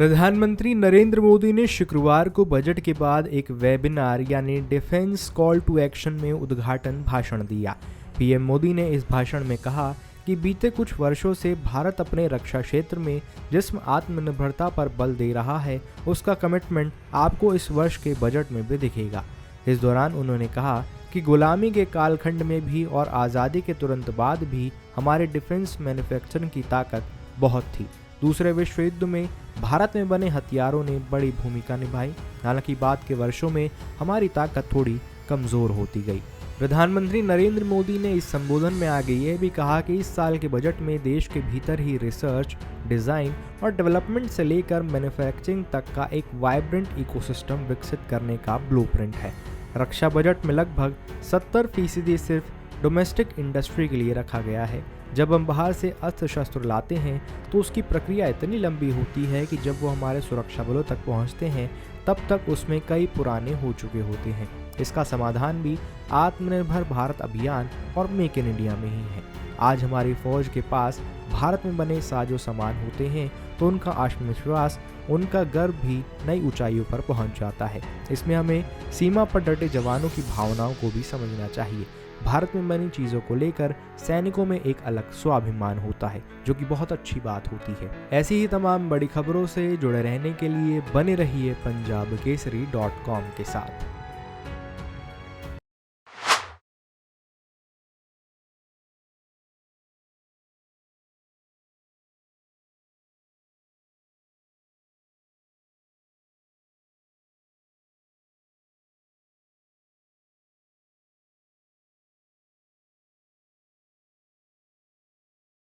प्रधानमंत्री नरेंद्र मोदी ने शुक्रवार को बजट के बाद एक वेबिनार यानी डिफेंस कॉल टू एक्शन में उद्घाटन भाषण दिया। पीएम मोदी ने इस भाषण में कहा कि बीते कुछ वर्षों से भारत अपने रक्षा क्षेत्र में जिस आत्मनिर्भरता पर बल दे रहा है, उसका कमिटमेंट आपको इस वर्ष के बजट में भी दिखेगा। इस दौरान उन्होंने कहा कि गुलामी के कालखंड में भी और आज़ादी के तुरंत बाद भी हमारे डिफेंस मैन्युफैक्चरिंग की ताकत बहुत थी। दूसरे विश्व युद्ध में भारत में बने हथियारों ने बड़ी भूमिका निभाई। हालांकि बाद के वर्षों में हमारी ताकत थोड़ी कमज़ोर होती गई। प्रधानमंत्री नरेंद्र मोदी ने इस संबोधन में आगे यह भी कहा कि इस साल के बजट में देश के भीतर ही रिसर्च, डिज़ाइन और डेवलपमेंट से लेकर मैन्युफैक्चरिंग तक का एक वाइब्रेंट इकोसिस्टम विकसित करने का ब्लूप्रिंट है। रक्षा बजट में लगभग 70% सिर्फ डोमेस्टिक इंडस्ट्री के लिए रखा गया है। जब हम बाहर से अस्त्र शस्त्र लाते हैं तो उसकी प्रक्रिया इतनी लंबी होती है कि जब वो हमारे सुरक्षा बलों तक पहुंचते हैं तब तक उसमें कई पुराने हो चुके होते हैं। इसका समाधान भी आत्मनिर्भर भारत अभियान और मेक इन इंडिया में ही है। आज हमारी फौज के पास भारत में बने साजो सामान होते हैं तो उनका आत्मविश्वास, उनका गर्व भी नई ऊंचाइयों पर पहुंच जाता है। इसमें हमें सीमा पर डटे जवानों की भावनाओं को भी समझना चाहिए। भारत में बनी चीज़ों को लेकर सैनिकों में एक अलग स्वाभिमान होता है, जो कि बहुत अच्छी बात होती है। ऐसी ही तमाम बड़ी खबरों से जुड़े रहने के लिए बने रहिए पंजाबकेसरी.com के साथ।